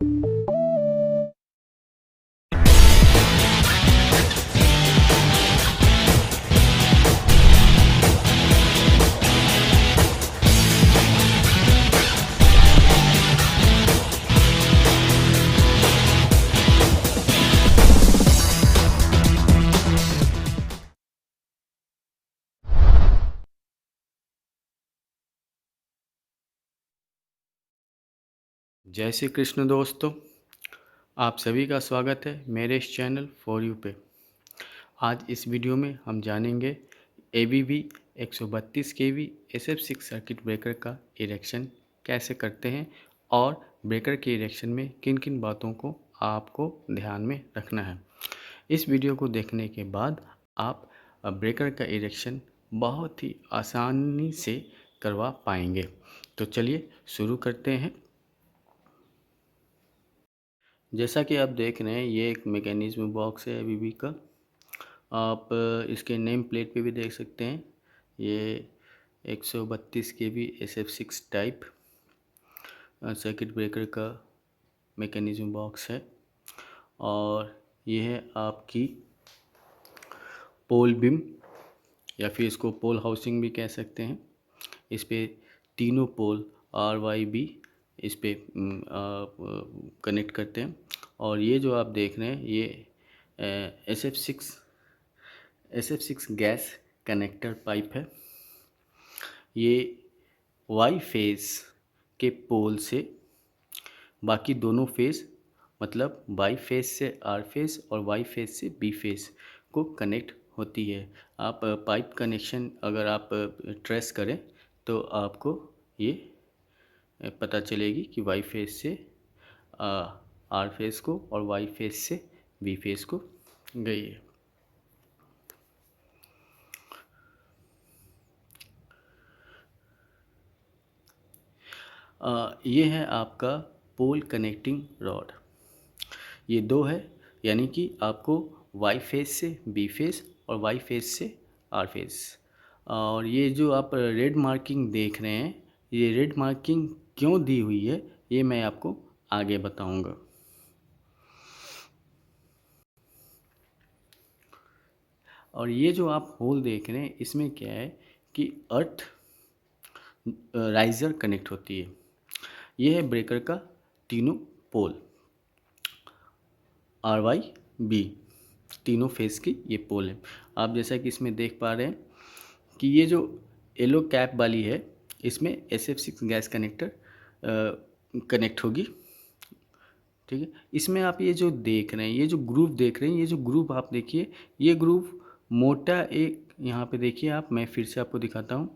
जय श्री कृष्ण दोस्तों, आप सभी का स्वागत है मेरे इस चैनल फॉर यू पे। आज इस वीडियो में हम जानेंगे ABB 132 kV SF6 circuit breaker का इरेक्शन कैसे करते हैं और ब्रेकर के इरेक्शन में किन किन बातों को आपको ध्यान में रखना है। इस वीडियो को देखने के बाद आप ब्रेकर का इरेक्शन बहुत ही आसानी से करवा पाएंगे। तो चलिए शुरू करते हैं। जैसा कि आप देख रहे हैं, ये एक मैकेनिज्म बॉक्स है ABB का। आप इसके नेम प्लेट पे भी देख सकते हैं। ये 132 kV SF6 type circuit breaker का मैकेनिज्म बॉक्स है और ये है आपकी पोल बिम या फिर इसको पोल हाउसिंग भी कह सकते हैं। इस पे तीनों पोल RYB इस पे कनेक्ट करते हैं। और ये जो आप देख रहे हैं ये SF6 गैस कनेक्टर पाइप है। ये वाई फेस के पोल से बाकी दोनों फेस, मतलब वाई फेस से आर फेस और वाई फेस से बी फेस को कनेक्ट होती है। आप पाइप कनेक्शन अगर आप ट्रेस करें तो आपको ये पता चलेगी कि वाई फेस से आर फेस को और वाई फेस से बी फेस को गई है। ये है आपका पोल कनेक्टिंग रॉड। ये दो है, यानी कि आपको वाई फेस से बी फेस और वाई फेस से आर फेस। और ये जो आप रेड मार्किंग देख रहे हैं, ये रेड मार्किंग क्यों दी हुई है ये मैं आपको आगे बताऊंगा। और ये जो आप होल देख रहे हैं, इसमें क्या है कि अर्थ राइजर कनेक्ट होती है। ये है ब्रेकर का तीनों पोल RYB, तीनों फेस की ये पोल है। आप जैसा कि इसमें देख पा रहे हैं कि ये जो येलो कैप वाली है, इसमें SF6 गैस कनेक्टर कनेक्ट होगी। ठीक है, इसमें आप ये जो देख रहे हैं, ये जो ग्रुप देख रहे हैं, ये जो ग्रुप आप देखिए, ये ग्रुप मोटा एक यहाँ पे देखिए आप, मैं फिर से आपको दिखाता हूँ।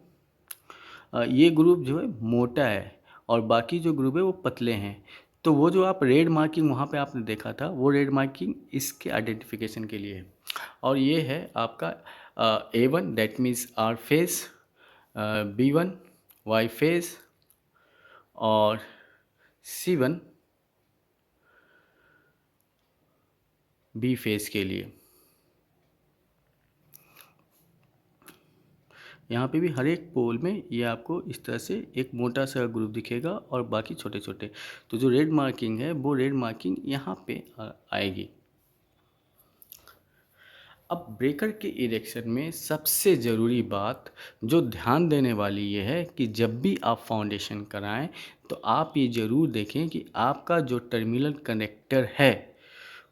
ये ग्रुप जो है मोटा है और बाकी जो ग्रुप है वो पतले हैं। तो वो जो आप रेड मार्किंग वहाँ पे आपने देखा था, वो रेड मार्किंग इसके आइडेंटिफिकेशन के लिए है। और ये है आपका A1 that means R face, B1 Y face और C1 बी फेस के लिए। यहाँ पे भी हर एक पोल में ये आपको इस तरह से एक मोटा सा ग्रुप दिखेगा और बाकी छोटे छोटे। तो जो रेड मार्किंग है वो रेड मार्किंग यहाँ पे आएगी। अब ब्रेकर के इरेक्शन में सबसे ज़रूरी बात जो ध्यान देने वाली ये है कि जब भी आप फाउंडेशन कराएं तो आप ये ज़रूर देखें कि आपका जो टर्मिनल कनेक्टर है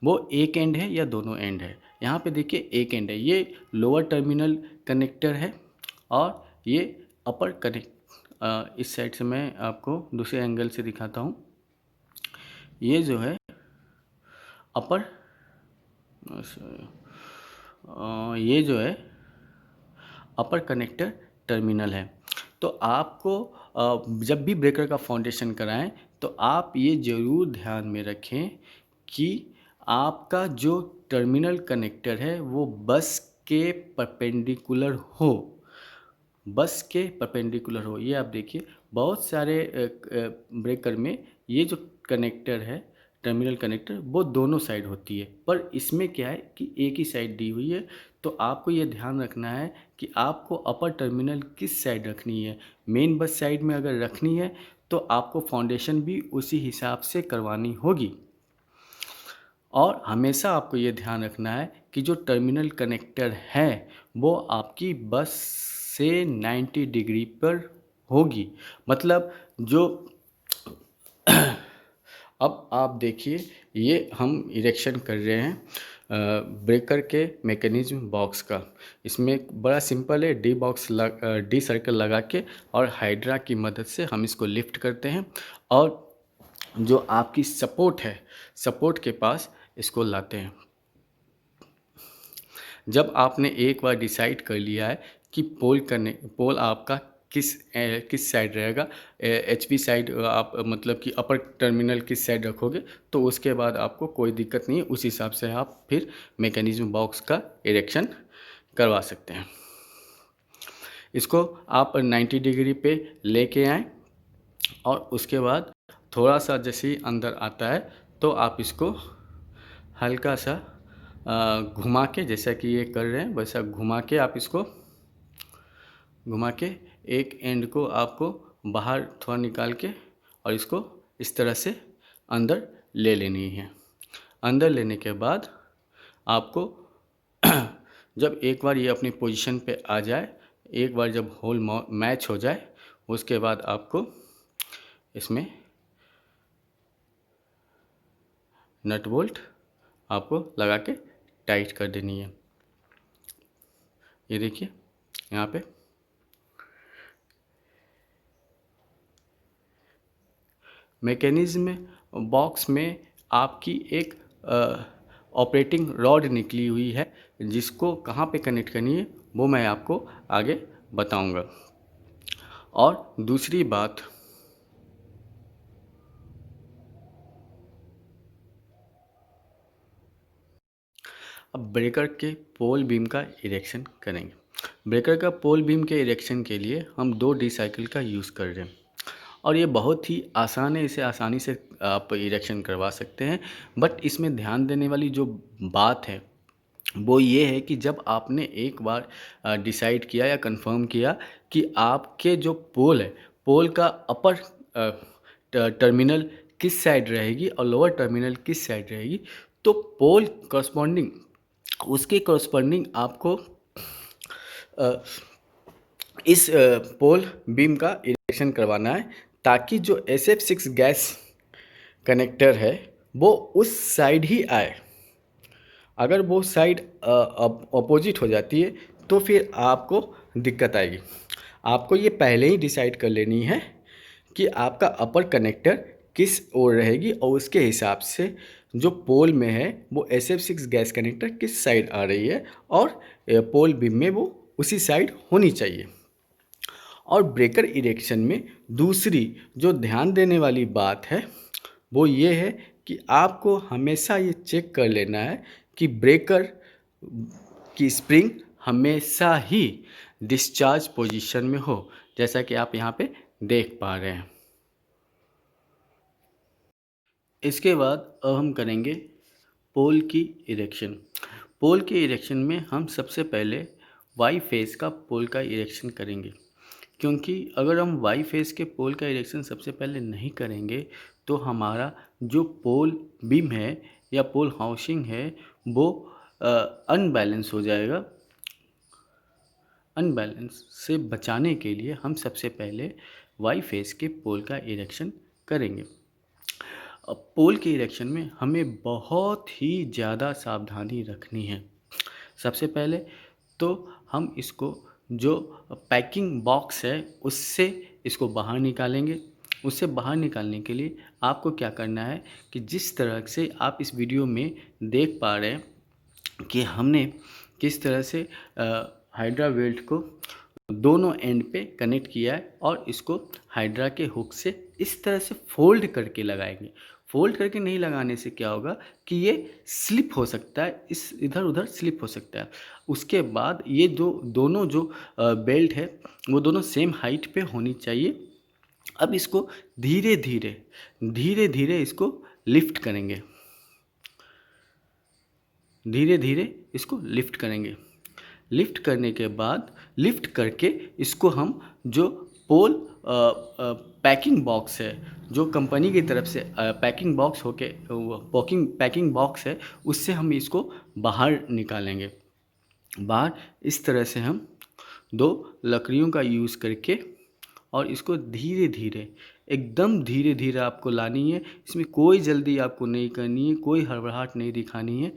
वो एक एंड है या दोनों एंड है। यहाँ पे देखिए एक एंड है, ये लोअर टर्मिनल कनेक्टर है और ये अपर कनेक्ट। इस साइड से मैं आपको दूसरे एंगल से दिखाता हूँ। ये जो है अपर, ये जो है अपर कनेक्टर टर्मिनल है। तो आपको जब भी ब्रेकर का फाउंडेशन कराएं तो आप ये ज़रूर ध्यान में रखें कि आपका जो टर्मिनल कनेक्टर है वो बस के परपेंडिकुलर हो, बस के परपेंडिकुलर हो। ये आप देखिए बहुत सारे ब्रेकर में ये जो कनेक्टर है टर्मिनल कनेक्टर वो दोनों साइड होती है, पर इसमें क्या है कि एक ही साइड दी हुई है। तो आपको ये ध्यान रखना है कि आपको अपर टर्मिनल किस साइड रखनी है। मेन बस साइड में अगर रखनी है तो आपको फाउंडेशन भी उसी हिसाब से करवानी होगी। और हमेशा आपको ये ध्यान रखना है कि जो टर्मिनल कनेक्टर है वो आपकी बस से 90 डिग्री पर होगी। मतलब जो अब आप देखिए, ये हम इरेक्शन कर रहे हैं ब्रेकर के मैकेनिज्म बॉक्स का। इसमें बड़ा सिंपल है, डी सर्कल लगा के और हाइड्रा की मदद से हम इसको लिफ्ट करते हैं और जो आपकी सपोर्ट है, सपोर्ट के पास इसको लाते हैं। जब आपने एक बार डिसाइड कर लिया है कि पोल आपका किस साइड रहेगा, एचवी साइड आप मतलब कि अपर टर्मिनल किस साइड रखोगे, तो उसके बाद आपको कोई दिक्कत नहीं है। उस हिसाब से आप फिर मैकेनिज्म बॉक्स का इरेक्शन करवा सकते हैं। इसको आप 90 डिग्री पे लेके आएँ और उसके बाद थोड़ा सा जैसे ही अंदर आता है तो आप इसको हल्का सा घुमा के, जैसा कि ये कर रहे हैं वैसा घुमा के आप इसको घुमा के एक एंड को आपको बाहर थोड़ा निकाल के और इसको इस तरह से अंदर ले लेनी है। अंदर लेने के बाद आपको जब एक बार ये अपनी पोजीशन पे आ जाए, एक बार जब होल मैच हो जाए, उसके बाद आपको इसमें नट बोल्ट आपको लगा के टाइट कर देनी है। ये देखिए यहाँ पे मैकेनिज्म बॉक्स में आपकी एक ऑपरेटिंग रॉड निकली हुई है, जिसको कहाँ पे कनेक्ट करनी है वो मैं आपको आगे बताऊंगा। और दूसरी बात, अब ब्रेकर के पोल बीम का इरेक्शन करेंगे। ब्रेकर का पोल बीम के इरेक्शन के लिए हम 2 डी साइकिल का यूज़ कर रहे हैं और ये बहुत ही आसान है, इसे आसानी से आप इरेक्शन करवा सकते हैं। बट इसमें ध्यान देने वाली जो बात है वो ये है कि जब आपने एक बार डिसाइड किया या कंफर्म किया कि आपके जो पोल है, पोल का अपर टर्मिनल किस साइड रहेगी और लोअर टर्मिनल किस साइड रहेगी, तो पोल करस्पॉन्डिंग उसके करस्पॉन्डिंग आपको इस पोल बीम का इरेक्शन करवाना है, ताकि जो SF6 गैस कनेक्टर है वो उस साइड ही आए। अगर वो साइड अपोजिट हो जाती है तो फिर आपको दिक्कत आएगी। आपको ये पहले ही डिसाइड कर लेनी है कि आपका अपर कनेक्टर किस ओर रहेगी और उसके हिसाब से जो पोल में है वो SF6 गैस कनेक्टर किस साइड आ रही है और पोल बीम में वो उसी साइड होनी चाहिए। और ब्रेकर इरेक्शन में दूसरी जो ध्यान देने वाली बात है वो ये है कि आपको हमेशा ये चेक कर लेना है कि ब्रेकर की स्प्रिंग हमेशा ही डिस्चार्ज पोजीशन में हो, जैसा कि आप यहाँ पे देख पा रहे हैं। इसके बाद अब हम करेंगे पोल की इरेक्शन। पोल के इरेक्शन में हम सबसे पहले वाई फेस का पोल का इरेक्शन करेंगे, क्योंकि अगर हम वाई फेस के पोल का इरेक्शन सबसे पहले नहीं करेंगे तो हमारा जो पोल बीम है या पोल हाउसिंग है वो अनबैलेंस हो जाएगा। अनबैलेंस से बचाने के लिए हम सबसे पहले वाई फेस के पोल का इरेक्शन करेंगे। अब पोल के इरेक्शन में हमें बहुत ही ज़्यादा सावधानी रखनी है। सबसे पहले तो हम इसको जो पैकिंग बॉक्स है उससे इसको बाहर निकालेंगे। उससे बाहर निकालने के लिए आपको क्या करना है कि जिस तरह से आप इस वीडियो में देख पा रहे हैं कि हमने किस तरह से हाइड्रा वेल्ट को दोनों एंड पे कनेक्ट किया है और इसको हाइड्रा के हुक से इस तरह से फोल्ड करके लगाएंगे। फोल्ड करके नहीं लगाने से क्या होगा कि ये स्लिप हो सकता है, इस इधर उधर स्लिप हो सकता है। उसके बाद ये दोनों जो बेल्ट है वो दोनों सेम हाइट पे होनी चाहिए। अब इसको धीरे धीरे इसको लिफ्ट करेंगे, धीरे धीरे इसको लिफ्ट करेंगे। लिफ्ट करने के बाद लिफ्ट करके इसको हम जो पोल पैकिंग बॉक्स है, जो कंपनी की तरफ से पैकिंग बॉक्स होके पैकिंग बॉक्स है, उससे हम इसको बाहर निकालेंगे। बाहर इस तरह से हम 2 लकड़ियों का यूज़ करके और इसको धीरे धीरे, एकदम धीरे धीरे आपको लानी है। इसमें कोई जल्दी आपको नहीं करनी है, कोई हड़बड़ाहट नहीं दिखानी है,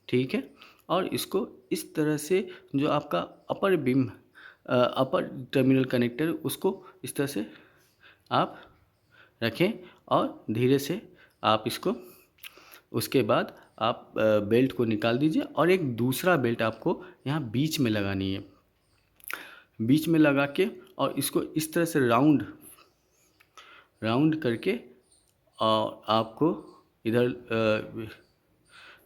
ठीक है। और इसको इस तरह से जो आपका अपर टर्मिनल कनेक्टर, उसको इस तरह से आप रखें और धीरे से आप इसको, उसके बाद आप बेल्ट को निकाल दीजिए और एक दूसरा बेल्ट आपको यहाँ बीच में लगानी है। बीच में लगा के और इसको इस तरह से राउंड करके और आपको इधर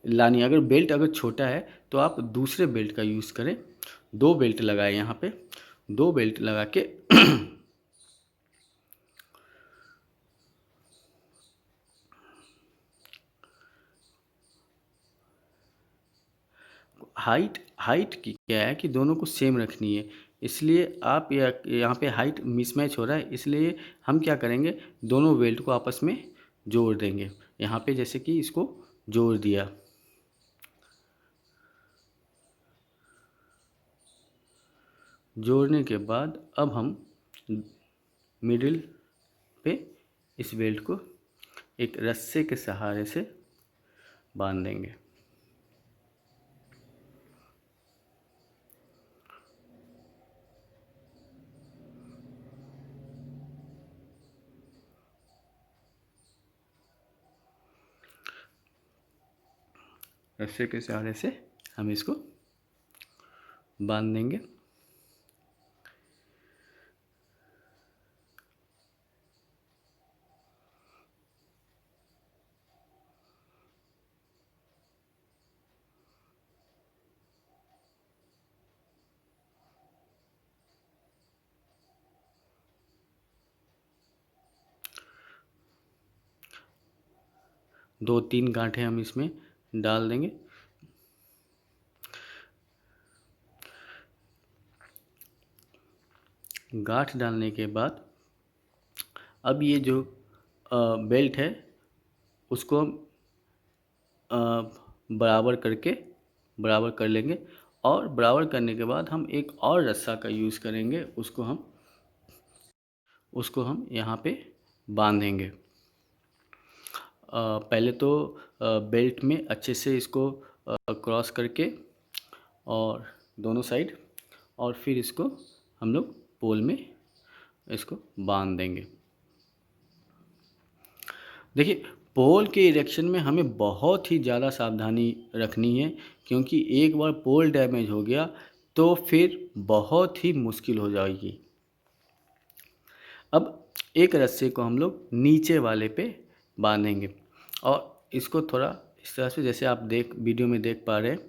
लानी है। अगर बेल्ट अगर छोटा है तो आप दूसरे बेल्ट का यूज़ करें। 2 बेल्ट लगाए यहाँ पे, 2 बेल्ट लगा के हाइट की क्या है कि दोनों को सेम रखनी है, इसलिए आप यहाँ पे हाइट मिसमैच हो रहा है, इसलिए हम क्या करेंगे, दोनों बेल्ट को आपस में जोड़ देंगे। यहाँ पे जैसे कि इसको जोड़ दिया, जोड़ने के बाद अब हम मिडिल पे इस बेल्ट को एक रस्से के सहारे से बांध देंगे। रस्से के सहारे से हम इसको बांध देंगे। दो तीन गांठें हम इसमें डाल देंगे। गांठ डालने के बाद अब ये जो बेल्ट है उसको हम बराबर कर लेंगे और बराबर करने के बाद हम एक और रस्सा का यूज़ करेंगे, उसको हम यहाँ पे बांधेंगे। पहले तो बेल्ट में अच्छे से इसको क्रॉस करके और दोनों साइड, और फिर इसको हम लोग पोल में इसको बांध देंगे। देखिए, पोल के इरेक्शन में हमें बहुत ही ज़्यादा सावधानी रखनी है, क्योंकि एक बार पोल डैमेज हो गया तो फिर बहुत ही मुश्किल हो जाएगी। अब एक रस्से को हम लोग नीचे वाले पे बांधेंगे और इसको थोड़ा इस तरह से, जैसे आप वीडियो में देख पा रहे हैं।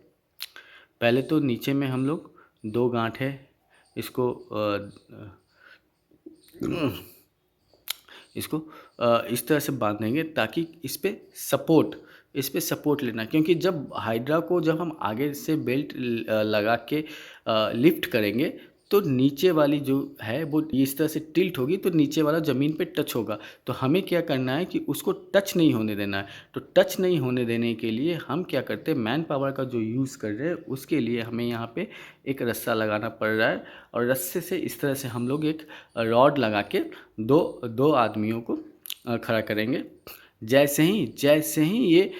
पहले तो नीचे में हम लोग 2 गांठें इसको इस तरह से बांधेंगे ताकि इस पे सपोर्ट लेना, क्योंकि जब हाइड्रा को जब हम आगे से बेल्ट लगा के लिफ्ट करेंगे तो नीचे वाली जो है वो इस तरह से टिल्ट होगी, तो नीचे वाला ज़मीन पे टच होगा। तो हमें क्या करना है कि उसको टच नहीं होने देना है। तो टच नहीं होने देने के लिए हम क्या करते हैं, मैन पावर का जो यूज़ कर रहे हैं उसके लिए हमें यहाँ पे एक रस्सा लगाना पड़ रहा है, और रस्से से इस तरह से हम लोग एक रॉड लगा के दो आदमियों को खड़ा करेंगे। जैसे ही ये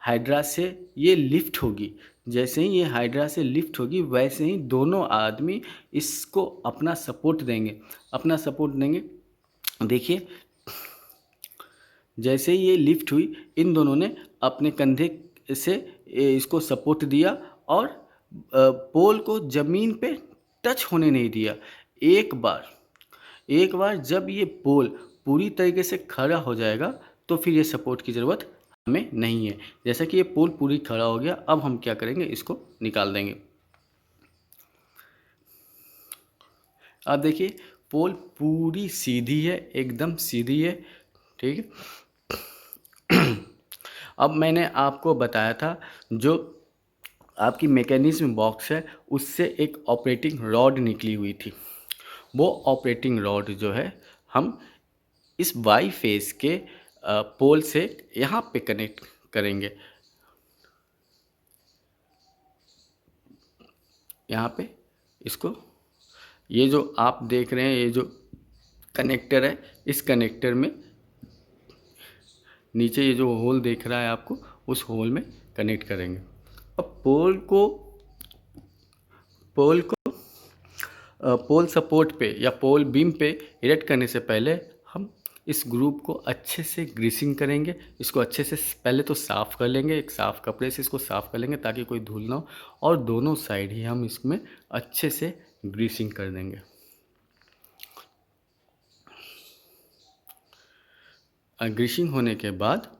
हाइड्रा से ये लिफ्ट होगी, जैसे ही ये हाइड्रा से लिफ्ट होगी, वैसे ही दोनों आदमी इसको अपना सपोर्ट देंगे। देखिए, जैसे ही ये लिफ्ट हुई, इन दोनों ने अपने कंधे से इसको सपोर्ट दिया और पोल को ज़मीन पे टच होने नहीं दिया। एक बार जब ये पोल पूरी तरीके से खड़ा हो जाएगा तो फिर ये सपोर्ट की ज़रूरत हमें नहीं है। जैसा कि ये पोल पूरी खड़ा हो गया, अब हम क्या करेंगे, इसको निकाल देंगे। अब देखिए, पोल पूरी सीधी है, एकदम सीधी है, ठीक है। अब मैंने आपको बताया था जो आपकी मैकेनिज्म बॉक्स है उससे एक ऑपरेटिंग रॉड निकली हुई थी, वो ऑपरेटिंग रॉड जो है हम इस वाई फेस के पोल से यहाँ पे कनेक्ट करेंगे, यहाँ पे इसको, ये जो आप देख रहे हैं ये जो कनेक्टर है, इस कनेक्टर में नीचे ये जो होल दिख रहा है आपको, उस होल में कनेक्ट करेंगे। अब पोल को पोल सपोर्ट पे या पोल बीम पे इरेक्ट करने से पहले हम इस ग्रुप को अच्छे से ग्रीसिंग करेंगे। इसको अच्छे से पहले तो साफ़ कर लेंगे, एक साफ़ कपड़े से इसको साफ़ कर लेंगे ताकि कोई धूल ना हो, और दोनों साइड ही हम इसमें अच्छे से ग्रीसिंग कर देंगे। ग्रीसिंग होने के बाद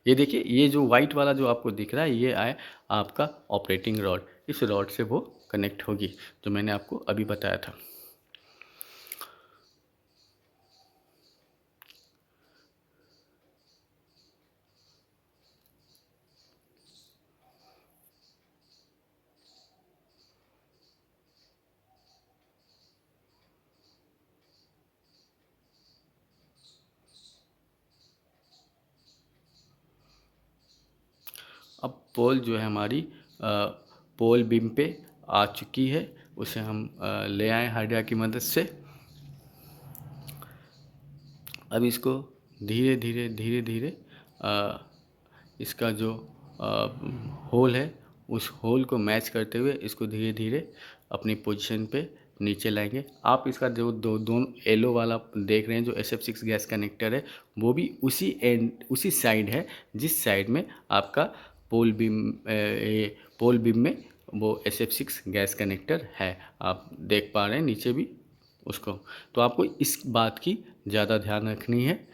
ये देखिए, ये जो वाइट वाला जो आपको दिख रहा है ये है आपका ऑपरेटिंग रॉड। इस रॉड से वो कनेक्ट होगी जो मैंने आपको अभी बताया था। अब पोल जो है हमारी पोल बीम पे आ चुकी है, उसे हम ले आए हार्डवेयर की मदद से। अब इसको धीरे धीरे धीरे धीरे इसका जो होल है उस होल को मैच करते हुए इसको धीरे धीरे अपनी पोजीशन पे नीचे लाएंगे। आप इसका जो दोनों येलो वाला देख रहे हैं जो SF6 गैस कनेक्टर है, वो भी उसी साइड है जिस साइड में आपका पोल बीम में वो SF6 गैस कनेक्टर है। आप देख पा रहे हैं नीचे भी उसको। तो आपको इस बात की ज़्यादा ध्यान रखनी है।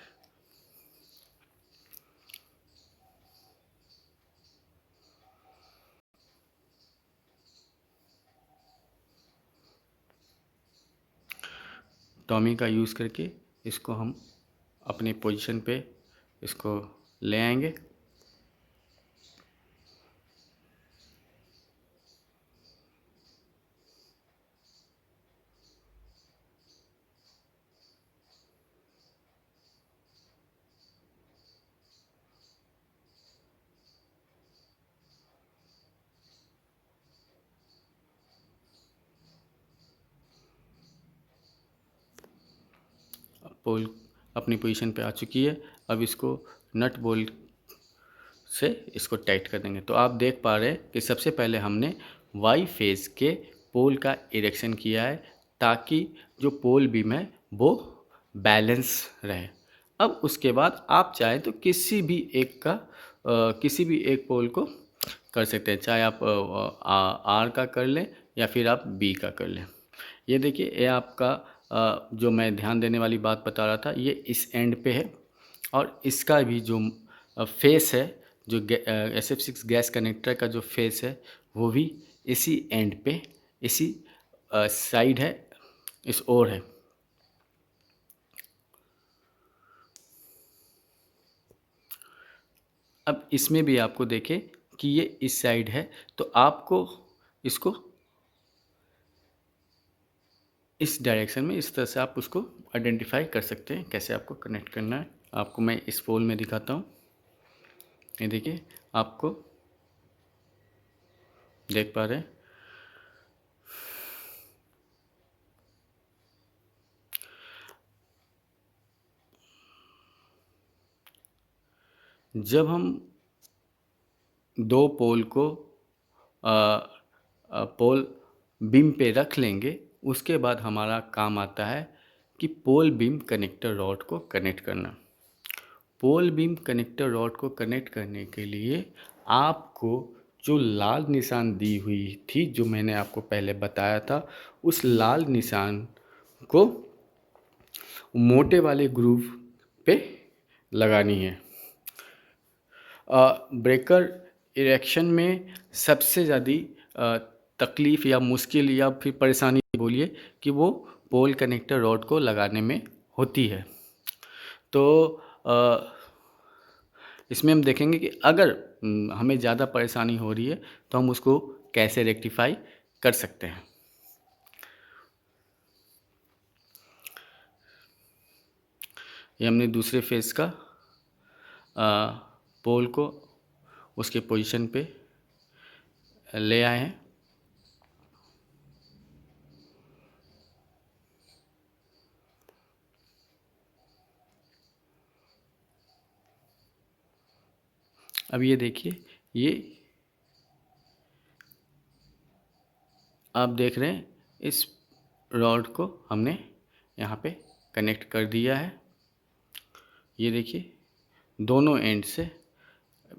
टॉमी का यूज़ करके इसको हम अपने पोजीशन पे इसको ले आएंगे। पोल अपनी पोजीशन पे आ चुकी है। अब इसको नट बोल्ट से इसको टाइट कर देंगे। तो आप देख पा रहे हैं कि सबसे पहले हमने वाई फेस के पोल का इरेक्शन किया है ताकि जो पोल बीम है वो बैलेंस रहे। अब उसके बाद आप चाहें तो किसी भी एक पोल को कर सकते हैं, चाहे आप आर का कर लें या फिर आप बी का कर लें। ये देखिए, ये आपका जो मैं ध्यान देने वाली बात बता रहा था ये इस एंड पे है, और इसका भी जो फेस है, जो SF6 गैस कनेक्टर का जो फेस है वो भी इसी एंड पे, इसी साइड है, इस ओर है। अब इसमें भी आपको देखें कि ये इस साइड है, तो आपको इसको इस डायरेक्शन में इस तरह से आप उसको आइडेंटिफाई कर सकते हैं कैसे आपको कनेक्ट करना है। आपको मैं इस पोल में दिखाता हूँ। ये देखिए, आपको देख पा रहे हैं जब हम दो पोल को पोल बीम पे रख लेंगे उसके बाद हमारा काम आता है कि पोल बीम कनेक्टर रॉड को कनेक्ट करना। पोल बीम कनेक्टर रॉड को कनेक्ट करने के लिए आपको जो लाल निशान दी हुई थी, जो मैंने आपको पहले बताया था, उस लाल निशान को मोटे वाले ग्रूव पे लगानी है। ब्रेकर इरेक्शन में सबसे ज़्यादा तकलीफ़ या मुश्किल या फिर परेशानी बोलिए कि वो पोल कनेक्टर रॉड को लगाने में होती है। तो इसमें हम देखेंगे कि अगर हमें ज़्यादा परेशानी हो रही है तो हम उसको कैसे रेक्टिफाई कर सकते हैं। ये हमने दूसरे फेस का पोल को उसके पोजीशन पे ले आए हैं। अब ये देखिए, ये आप देख रहे हैं, इस रॉड को हमने यहाँ पे कनेक्ट कर दिया है। ये देखिए, दोनों एंड से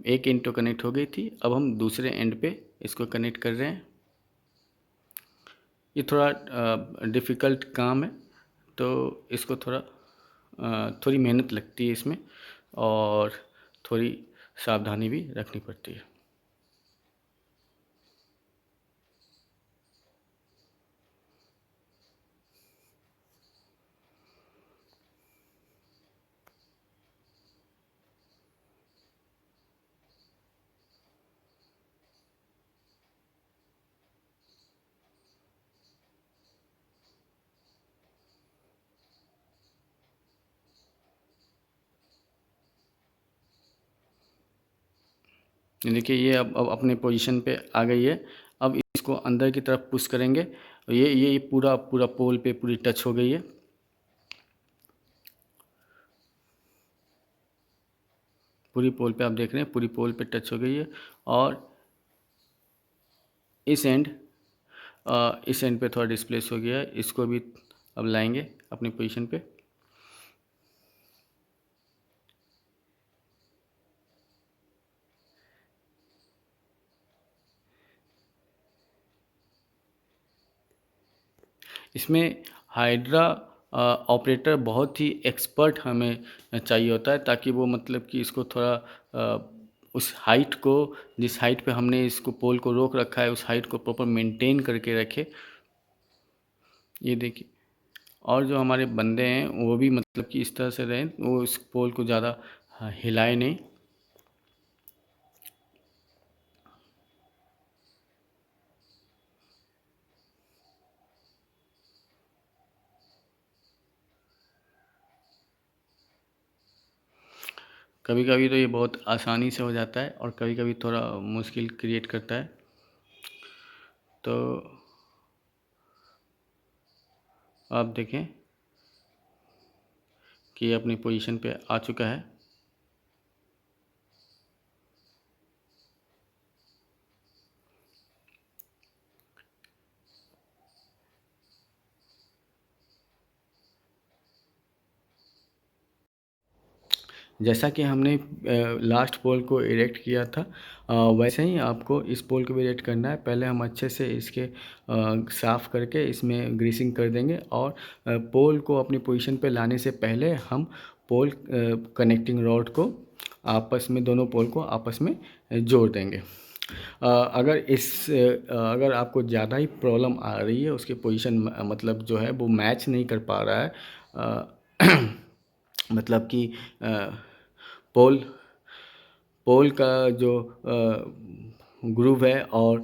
एक एंड तो कनेक्ट हो गई थी, अब हम दूसरे एंड पे इसको कनेक्ट कर रहे हैं। ये थोड़ा डिफ़िकल्ट काम है, तो इसको थोड़ी मेहनत लगती है इसमें, और थोड़ी सावधानी भी रखनी पड़ती है। ये देखिए, ये अब अपने पोजीशन पे आ गई है। अब इसको अंदर की तरफ पुश करेंगे, ये पूरा पूरा पोल पे पूरी टच हो गई है। पूरी पोल पे आप देख रहे हैं, पूरी पोल पे टच हो गई है। और इस एंड पे थोड़ा डिस्प्लेस हो गया है, इसको भी अब लाएंगे अपनी पोजीशन पे। इसमें हाइड्रा ऑपरेटर बहुत ही एक्सपर्ट हमें चाहिए होता है, ताकि वो मतलब कि इसको थोड़ा उस हाइट को, जिस हाइट पे हमने इसको पोल को रोक रखा है, उस हाइट को प्रॉपर मेंटेन करके रखे। ये देखिए, और जो हमारे बंदे हैं वो भी मतलब कि इस तरह से रहें, वो इस पोल को ज़्यादा हिलाए नहीं। कभी कभी तो ये बहुत आसानी से हो जाता है, और कभी कभी थोड़ा मुश्किल क्रिएट करता है। तो आप देखें कि ये अपनी पोजीशन पे आ चुका है। जैसा कि हमने लास्ट पोल को इरेक्ट किया था, वैसे ही आपको इस पोल को भी इरेक्ट करना है। पहले हम अच्छे से इसके साफ़ करके इसमें ग्रीसिंग कर देंगे, और पोल को अपनी पोजीशन पे लाने से पहले हम पोल कनेक्टिंग रॉड को आपस में, दोनों पोल को आपस में जोड़ देंगे। अगर आपको ज़्यादा ही प्रॉब्लम आ रही है, उसकी पोजीशन मतलब जो है वो मैच नहीं कर पा रहा है, मतलब कि पोल पोल का जो ग्रूव है, और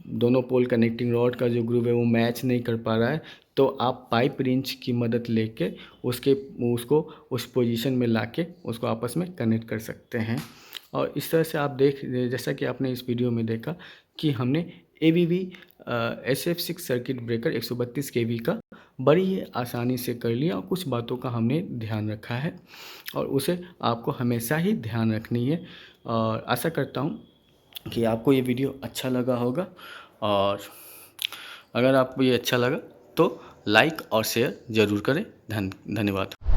दोनों पोल कनेक्टिंग रॉड का जो ग्रूव है वो मैच नहीं कर पा रहा है, तो आप पाइप रिंच की मदद लेके उसको उस पोजीशन में लाके उसको आपस में कनेक्ट कर सकते हैं। और इस तरह से आप जैसा कि आपने इस वीडियो में देखा कि हमने ABB SF6 circuit breaker 132 kV का बड़ी ही आसानी से कर लिया, और कुछ बातों का हमने ध्यान रखा है, और उसे आपको हमेशा ही ध्यान रखनी है। और आशा करता हूँ कि आपको ये वीडियो अच्छा लगा होगा, और अगर आपको ये अच्छा लगा तो लाइक और शेयर ज़रूर करें। धन्यवाद।